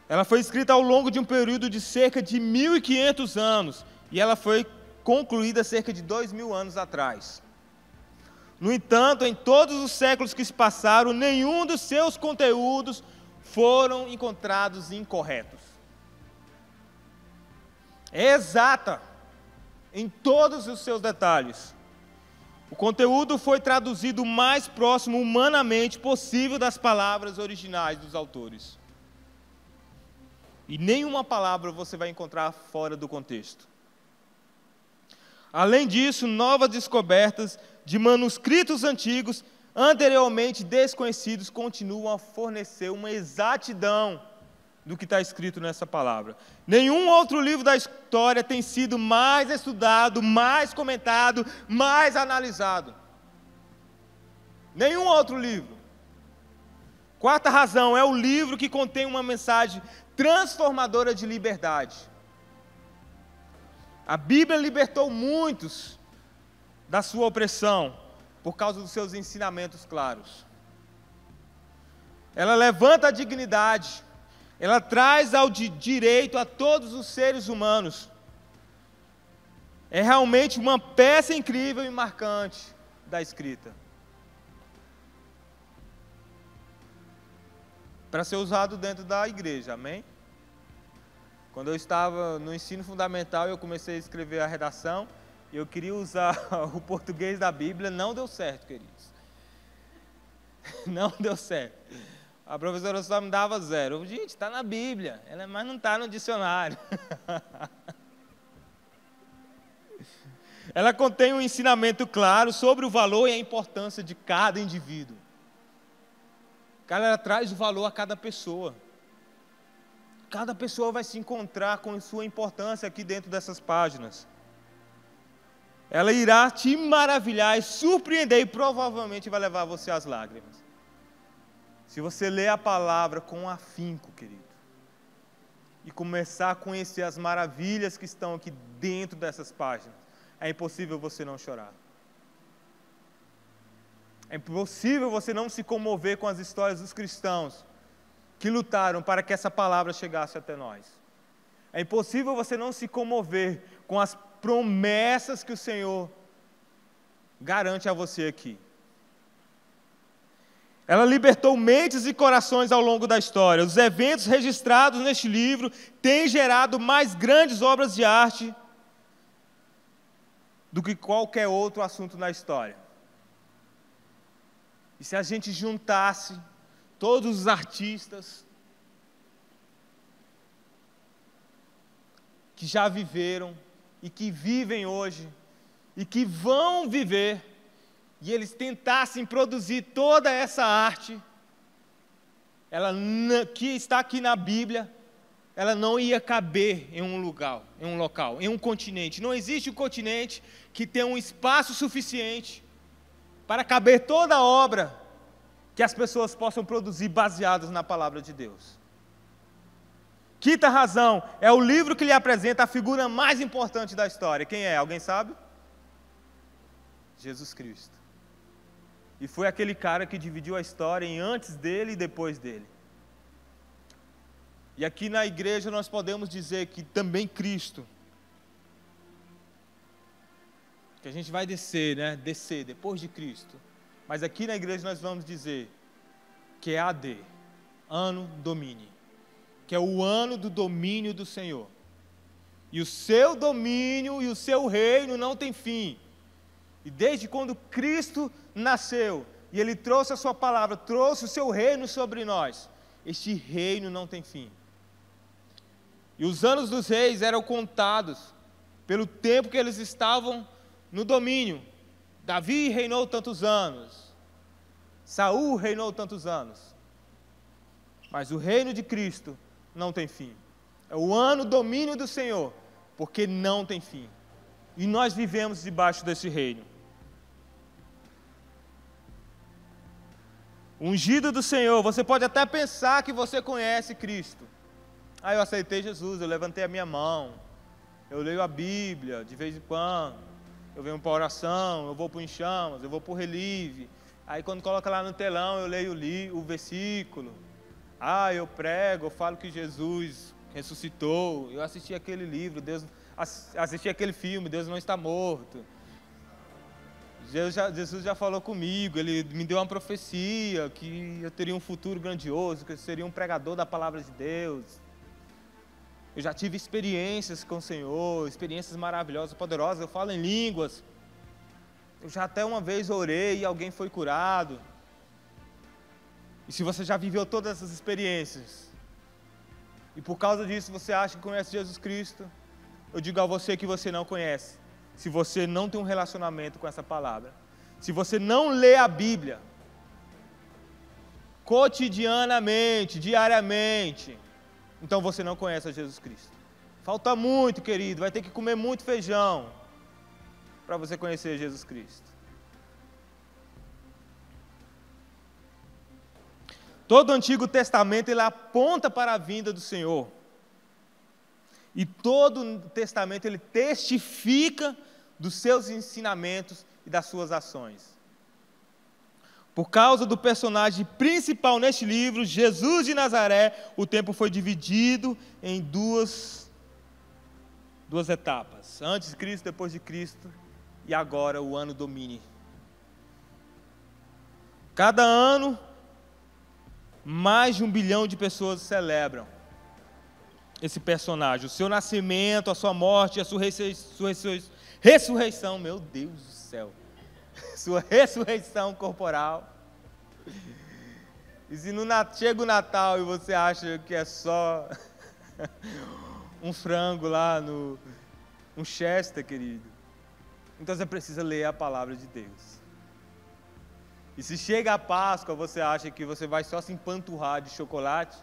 Ela foi escrita ao longo de um período de cerca de 1.500 anos. E ela foi concluída cerca de 2.000 anos atrás. No entanto, em todos os séculos que se passaram, nenhum dos seus conteúdos foram encontrados incorretos. É exata em todos os seus detalhes. O conteúdo foi traduzido o mais próximo humanamente possível das palavras originais dos autores. E nenhuma palavra você vai encontrar fora do contexto. Além disso, novas descobertas de manuscritos antigos, anteriormente desconhecidos, continuam a fornecer uma exatidão do que está escrito nessa palavra. Nenhum outro livro da história tem sido mais estudado, mais comentado, mais analisado. Nenhum outro livro. Quarta razão, é o livro que contém uma mensagem transformadora de liberdade. A Bíblia libertou muitos da sua opressão por causa dos seus ensinamentos claros. Ela levanta a dignidade, ela traz ao direito a todos os seres humanos. É realmente uma peça incrível e marcante da escrita. Para ser usado dentro da igreja, amém? Quando eu estava no ensino fundamental, eu comecei a escrever a redação, e eu queria usar o português da Bíblia, não deu certo, queridos. Não deu certo. A professora só me dava 0. Eu, gente, está na Bíblia, mas não está no dicionário. Ela contém um ensinamento claro sobre o valor e a importância de cada indivíduo. Ela traz o valor a cada pessoa. Cada pessoa vai se encontrar com sua importância aqui dentro dessas páginas. Ela irá te maravilhar e surpreender e provavelmente vai levar você às lágrimas. Se você ler a palavra com afinco, querido, e começar a conhecer as maravilhas que estão aqui dentro dessas páginas, é impossível você não chorar. É impossível você não se comover com as histórias dos cristãos que lutaram para que essa palavra chegasse até nós. É impossível você não se comover com as promessas que o Senhor garante a você aqui. Ela libertou mentes e corações ao longo da história. Os eventos registrados neste livro têm gerado mais grandes obras de arte do que qualquer outro assunto na história. E se a gente juntasse todos os artistas que já viveram e que vivem hoje e que vão viver, e eles tentassem produzir toda essa arte, ela que está aqui na Bíblia, ela não ia caber em um local, em um continente. Não existe um continente que tenha um espaço suficiente para caber toda a obra que as pessoas possam produzir baseadas na palavra de Deus. Quinta razão, é o livro que lhe apresenta a figura mais importante da história. Quem é? Alguém sabe? Jesus Cristo. E foi aquele cara que dividiu a história em antes dele e depois dele. E aqui na igreja nós podemos dizer que também Cristo que a gente vai descer, né? Descer depois de Cristo. Mas aqui na igreja nós vamos dizer que é AD, Anno Domini, que é o ano do domínio do Senhor. E o seu domínio e o seu reino não tem fim. E desde quando Cristo nasceu, e Ele trouxe a sua palavra, trouxe o seu reino sobre nós, este reino não tem fim. E os anos dos reis eram contados pelo tempo que eles estavam no domínio. Davi reinou tantos anos, Saul reinou tantos anos, mas o reino de Cristo não tem fim. É o ano domínio do Senhor, porque não tem fim. E nós vivemos debaixo desse reino. O ungido do Senhor, você pode até pensar que você conhece Cristo. Eu aceitei Jesus, eu levantei a minha mão, eu leio a Bíblia de vez em quando, eu venho para a oração, eu vou para o Em Chamas, eu vou para o Relive. Aí quando coloca lá no telão, eu leio o versículo. Eu prego, eu falo que Jesus ressuscitou, eu assisti aquele livro, assisti aquele filme, Deus não está morto. Jesus já falou comigo, Ele me deu uma profecia, que eu teria um futuro grandioso, que eu seria um pregador da palavra de Deus. Eu já tive experiências com o Senhor, experiências maravilhosas, poderosas, eu falo em línguas. Eu já até uma vez orei e alguém foi curado. E se você já viveu todas essas experiências, e por causa disso você acha que conhece Jesus Cristo, eu digo a você que você não conhece, se você não tem um relacionamento com essa palavra. Se você não lê a Bíblia, cotidianamente, diariamente, então você não conhece a Jesus Cristo. Falta muito, querido, vai ter que comer muito feijão para você conhecer Jesus Cristo. Todo o Antigo Testamento ele aponta para a vinda do Senhor. E todo o Testamento ele testifica dos seus ensinamentos e das suas ações. Por causa do personagem principal neste livro, Jesus de Nazaré, o tempo foi dividido em duas etapas. Antes de Cristo, depois de Cristo, e agora o Anno Domini. Cada ano, mais de 1 bilhão de pessoas celebram esse personagem, o seu nascimento, a sua morte, a sua ressurreição, meu Deus do céu, sua ressurreição corporal. E se chega o Natal e você acha que é só um frango lá um Chester, querido, então você precisa ler a palavra de Deus. E se chega a Páscoa, você acha que você vai só se empanturrar de chocolate,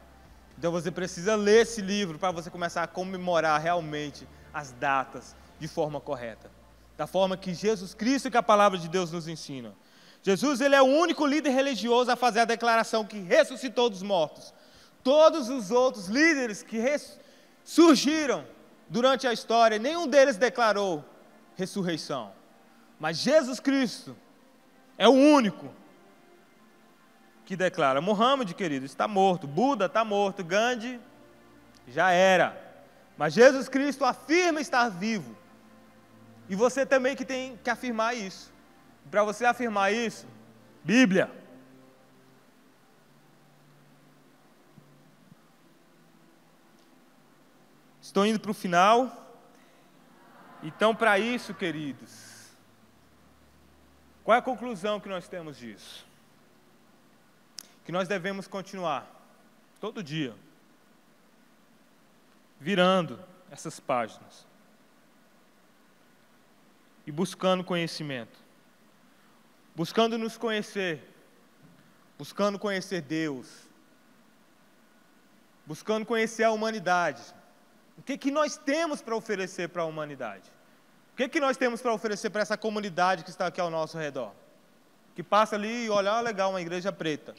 então você precisa ler esse livro para você começar a comemorar realmente as datas de forma correta, da forma que Jesus Cristo e que a palavra de Deus nos ensina. Jesus ele é o único líder religioso a fazer a declaração que ressuscitou dos mortos. Todos os outros líderes que surgiram durante a história, nenhum deles declarou ressurreição. Mas Jesus Cristo é o único que declara. Muhammad, querido, está morto. Buda está morto. Gandhi já era. Mas Jesus Cristo afirma estar vivo. E você também que tem que afirmar isso. Para você afirmar isso, Bíblia. Estou indo para o final. Então, para isso, queridos, qual é a conclusão que nós temos disso? Que nós devemos continuar, todo dia, virando essas páginas e buscando conhecimento, buscando nos conhecer, buscando conhecer Deus, buscando conhecer a humanidade. O que nós temos para oferecer para a humanidade? O que nós temos para oferecer para essa comunidade que está aqui ao nosso redor? Que passa ali e olha, legal, uma igreja preta.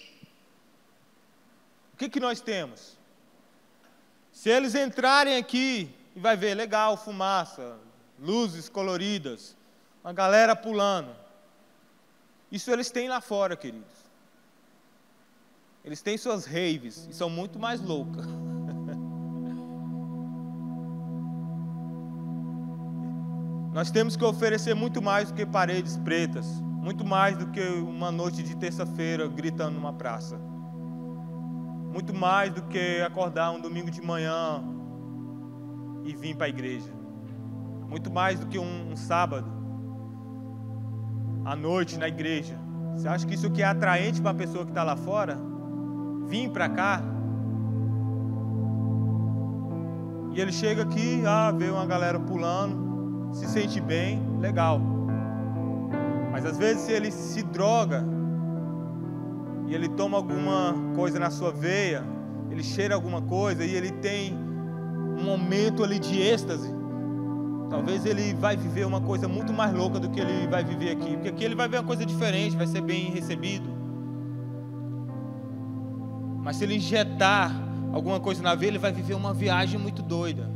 O que nós temos? Se eles entrarem aqui e vai ver, legal, fumaça, luzes coloridas, uma galera pulando. Isso eles têm lá fora, queridos. Eles têm suas raves e são muito mais loucas. Nós temos que oferecer muito mais do que paredes pretas, muito mais do que uma noite de terça-feira gritando numa praça, muito mais do que acordar um domingo de manhã e vir para a igreja, muito mais do que um sábado à noite na igreja. Você acha que isso aqui é atraente para a pessoa que está lá fora? Vim para cá e ele chega aqui, vê uma galera pulando, se sente bem, legal. Mas às vezes se ele se droga e ele toma alguma coisa na sua veia, ele cheira alguma coisa e ele tem um momento ali de êxtase, talvez ele vai viver uma coisa muito mais louca do que ele vai viver aqui, porque aqui ele vai ver uma coisa diferente, vai ser bem recebido. Mas se ele injetar alguma coisa na veia, ele vai viver uma viagem muito doida.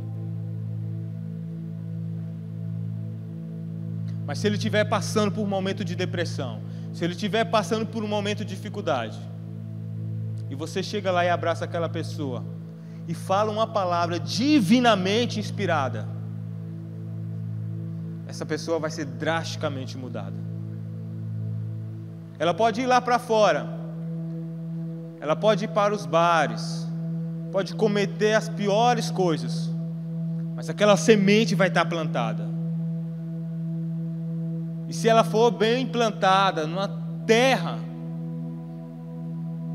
Mas se ele estiver passando por um momento de depressão, se ele estiver passando por um momento de dificuldade, e você chega lá e abraça aquela pessoa, e fala uma palavra divinamente inspirada, essa pessoa vai ser drasticamente mudada. Ela pode ir lá para fora, ela pode ir para os bares, pode cometer as piores coisas, mas aquela semente vai estar plantada. E se ela for bem plantada numa terra,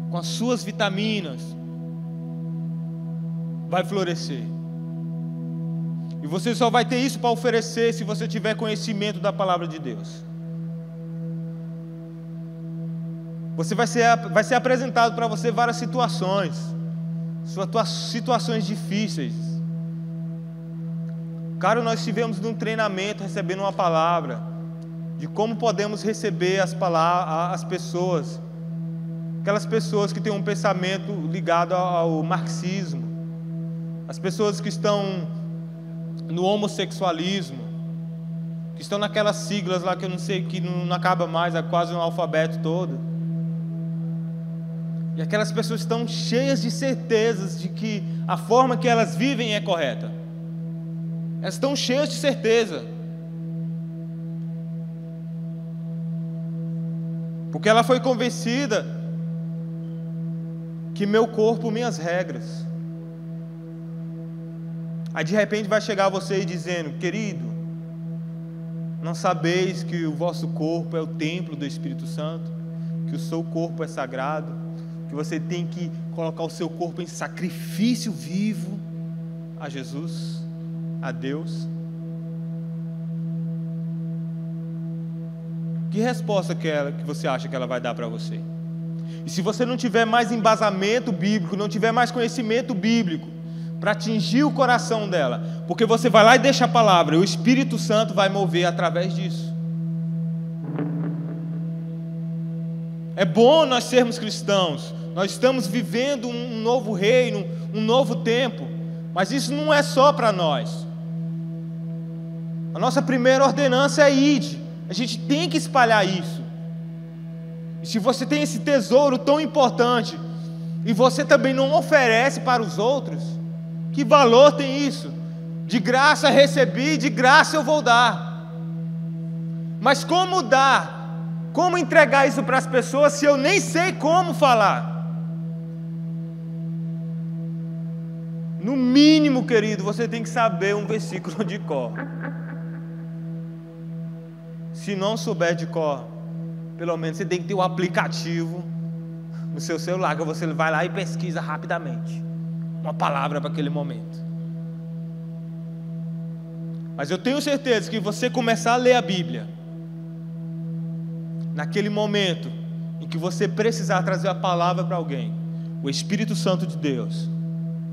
com as suas vitaminas, vai florescer. E você só vai ter isso para oferecer se você tiver conhecimento da palavra de Deus. Vai ser apresentado para você várias situações difíceis. Cara, nós estivemos num treinamento recebendo uma palavra de como podemos receber as pessoas, aquelas pessoas que têm um pensamento ligado ao marxismo, as pessoas que estão no homossexualismo, que estão naquelas siglas lá que eu não sei, que não acaba mais, é quase um alfabeto todo. E aquelas pessoas estão cheias de certezas de que a forma que elas vivem é correta. Elas estão cheias de certeza. Porque ela foi convencida que meu corpo, minhas regras. Aí de repente vai chegar você e dizendo: querido, não sabeis que o vosso corpo é o templo do Espírito Santo, que o seu corpo é sagrado, que você tem que colocar o seu corpo em sacrifício vivo a Jesus, a Deus? Que resposta que você acha que ela vai dar para você? E se você não tiver mais embasamento bíblico, não tiver mais conhecimento bíblico para atingir o coração dela, porque você vai lá e deixa a palavra, e o Espírito Santo vai mover através disso. É bom nós sermos cristãos, nós estamos vivendo um novo reino, um novo tempo, mas isso não é só para nós. A nossa primeira ordenança é ide, a gente tem que espalhar isso. E se você tem esse tesouro tão importante, e você também não oferece para os outros, que valor tem isso? De graça recebi, de graça eu vou dar. Mas como dar? Como entregar isso para as pessoas se eu nem sei como falar? No mínimo, querido, você tem que saber um versículo de cor. Se não souber de cor, pelo menos você tem que ter um aplicativo no seu celular, que você vai lá e pesquisa rapidamente uma palavra para aquele momento. Mas eu tenho certeza que você começar a ler a Bíblia, naquele momento em que você precisar trazer a palavra para alguém, o Espírito Santo de Deus,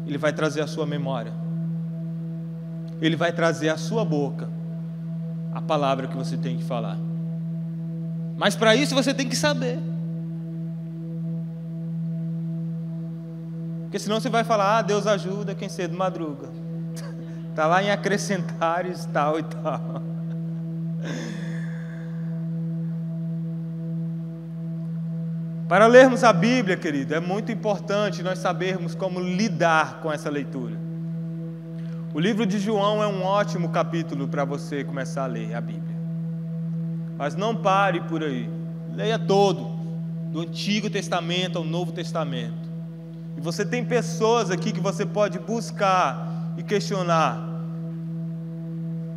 Ele vai trazer a sua memória, Ele vai trazer à sua boca a palavra que você tem que falar. Mas para isso você tem que saber, porque senão você vai falar: Deus ajuda quem cedo madruga. Está lá em acrescentares tal e tal. Para lermos a Bíblia, querido, é muito importante nós sabermos como lidar com essa leitura. O livro de João é um ótimo capítulo para você começar a ler a Bíblia. Mas não pare por aí. Leia todo, do Antigo Testamento ao Novo Testamento. E você tem pessoas aqui que você pode buscar e questionar,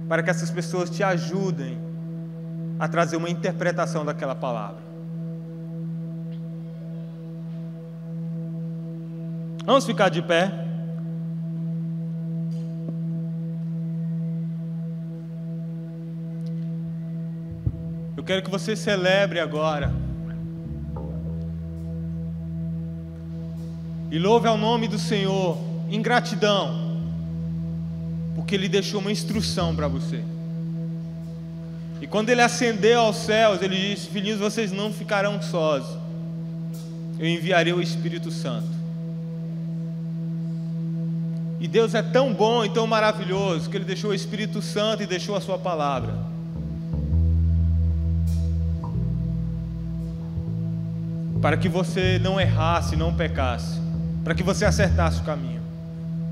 para que essas pessoas te ajudem a trazer uma interpretação daquela palavra. Vamos ficar de pé. Eu quero que você celebre agora e louve ao nome do Senhor em gratidão, porque Ele deixou uma instrução para você. E quando Ele ascendeu aos céus, Ele disse: filhinhos, vocês não ficarão sós, eu enviarei o Espírito Santo. E Deus é tão bom e tão maravilhoso que Ele deixou o Espírito Santo e deixou a sua palavra para que você não errasse, não pecasse, para que você acertasse o caminho,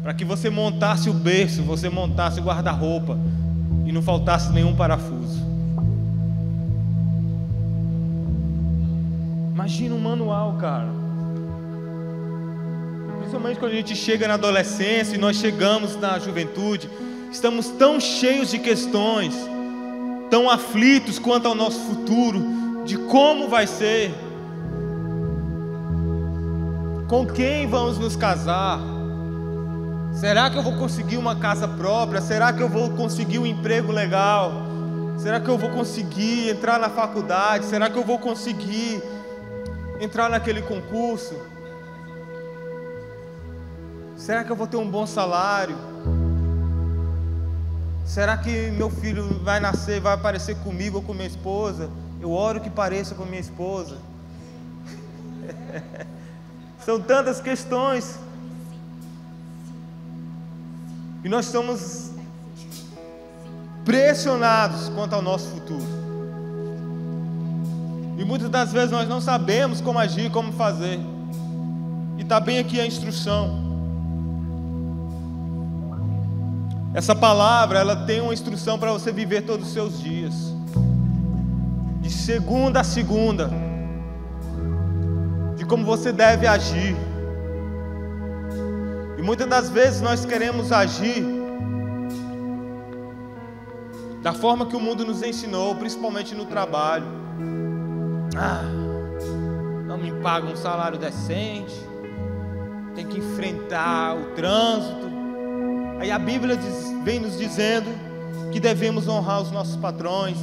para que você montasse o berço, você montasse o guarda-roupa e não faltasse nenhum parafuso. Imagina um manual, cara. Principalmente quando a gente chega na adolescência e nós chegamos na juventude, estamos tão cheios de questões, tão aflitos quanto ao nosso futuro, de como vai ser, com quem vamos nos casar, será que eu vou conseguir uma casa própria, será que eu vou conseguir um emprego legal, será que eu vou conseguir entrar na faculdade, será que eu vou conseguir entrar naquele concurso, será que eu vou ter um bom salário, será que meu filho vai nascer, vai aparecer comigo ou com minha esposa? Eu oro que pareça com minha esposa. São tantas questões e nós estamos pressionados quanto ao nosso futuro, e muitas das vezes nós não sabemos como agir, como fazer, e está bem aqui a instrução. Essa palavra, ela tem uma instrução para você viver todos os seus dias, de segunda a segunda, de como você deve agir. E muitas das vezes nós queremos agir da forma que o mundo nos ensinou, principalmente no trabalho. Não me pagam um salário decente, tem que enfrentar o trânsito. Aí a Bíblia vem nos dizendo que devemos honrar os nossos patrões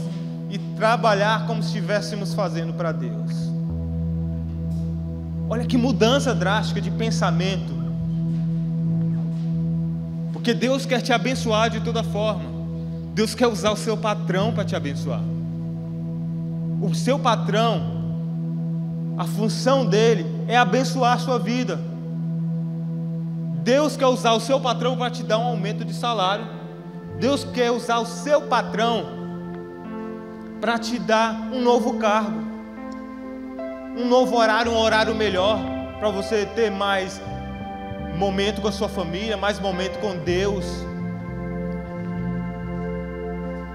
e trabalhar como se estivéssemos fazendo para Deus. Olha que mudança drástica de pensamento, porque Deus quer te abençoar de toda forma. Deus quer usar o seu patrão para te abençoar. O seu patrão, a função dele é abençoar a sua vida. Deus quer usar o seu patrão para te dar um aumento de salário. Deus quer usar o seu patrão para te dar um novo cargo, um novo horário, um horário melhor, para você ter mais momento com a sua família, mais momento com Deus.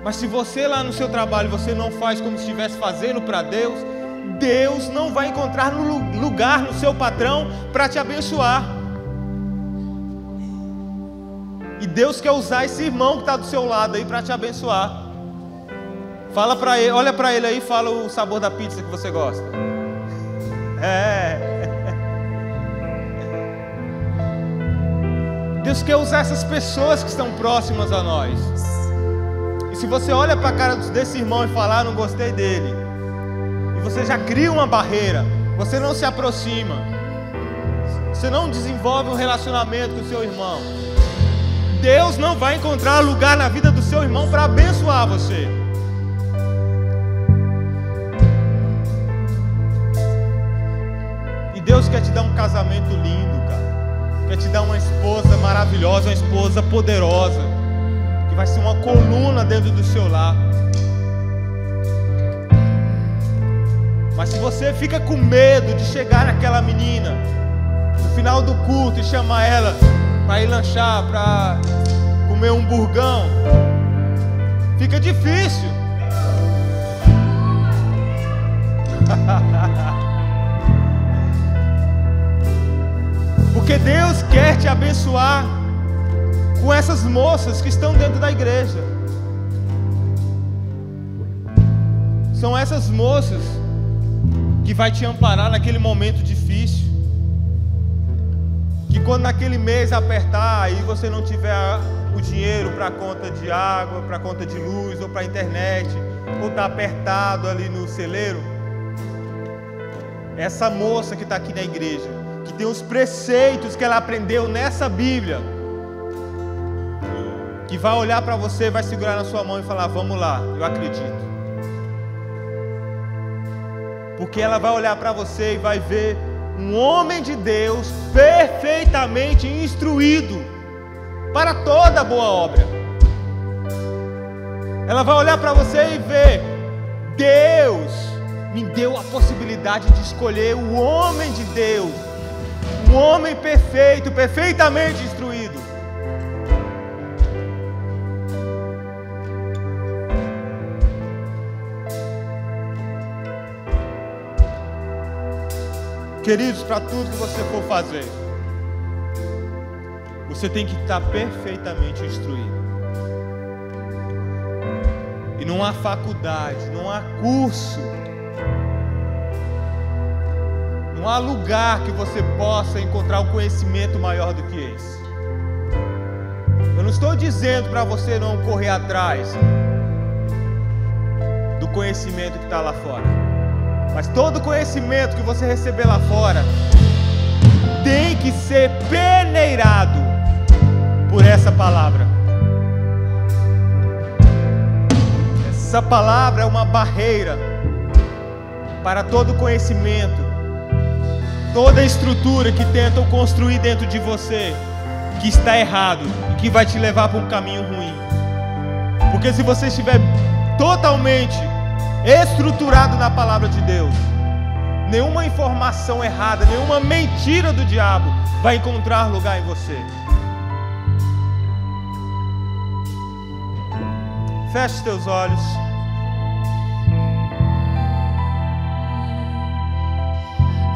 Mas se você lá no seu trabalho, você não faz como se estivesse fazendo para Deus, Deus não vai encontrar lugar no seu patrão para te abençoar. E Deus quer usar esse irmão que está do seu lado aí para te abençoar. Fala para ele, olha para ele aí e fala o sabor da pizza que você gosta. Deus quer usar essas pessoas que estão próximas a nós. E se você olha para a cara desse irmão e falar: não gostei dele, e você já cria uma barreira, você não se aproxima, você não desenvolve um relacionamento com o seu irmão, Deus não vai encontrar lugar na vida do seu irmão para abençoar você. E Deus quer te dar um casamento lindo, cara. Quer te dar uma esposa maravilhosa, uma esposa poderosa, que vai ser uma coluna dentro do seu lar. Mas se você fica com medo de chegar naquela menina no final do culto e chamar ela para ir lanchar, para comer comer um burgão, fica difícil. Porque Deus quer te abençoar com essas moças que estão dentro da igreja. São essas moças que vai te amparar naquele momento difícil. Que quando naquele mês apertar e você não tiver o dinheiro para a conta de água, para a conta de luz ou para a internet, ou está apertado ali no celeiro, essa moça que está aqui na igreja, que tem os preceitos que ela aprendeu nessa Bíblia, que vai olhar para você, vai segurar na sua mão e falar: vamos lá, eu acredito. Porque ela vai olhar para você e vai ver um homem de Deus perfeitamente instruído para toda boa obra. Ela vai olhar para você e ver: Deus me deu a possibilidade de escolher o homem de Deus, um homem perfeito, perfeitamente instruído. Queridos, para tudo que você for fazer, você tem que estar perfeitamente instruído. E não há faculdade, não há curso, não há lugar que você possa encontrar um conhecimento maior do que esse. Eu não estou dizendo para você não correr atrás do conhecimento que está lá fora. Mas todo conhecimento que você receber lá fora tem que ser peneirado por essa palavra. Essa palavra é uma barreira para todo conhecimento, toda estrutura que tentam construir dentro de você, que está errado e que vai te levar para um caminho ruim. Porque se você estiver totalmente estruturado na palavra de Deus, nenhuma informação errada, nenhuma mentira do diabo vai encontrar lugar em você. Feche os teus olhos.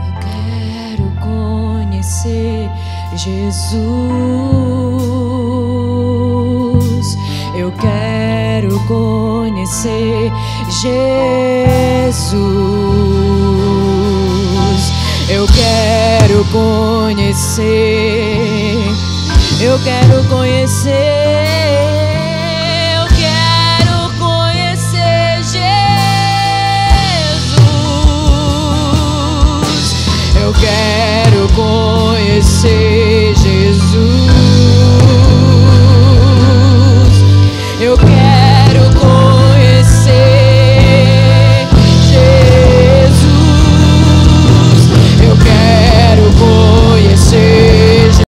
Eu quero conhecer Jesus. Eu quero conhecer Jesus. Eu quero conhecer. Eu quero conhecer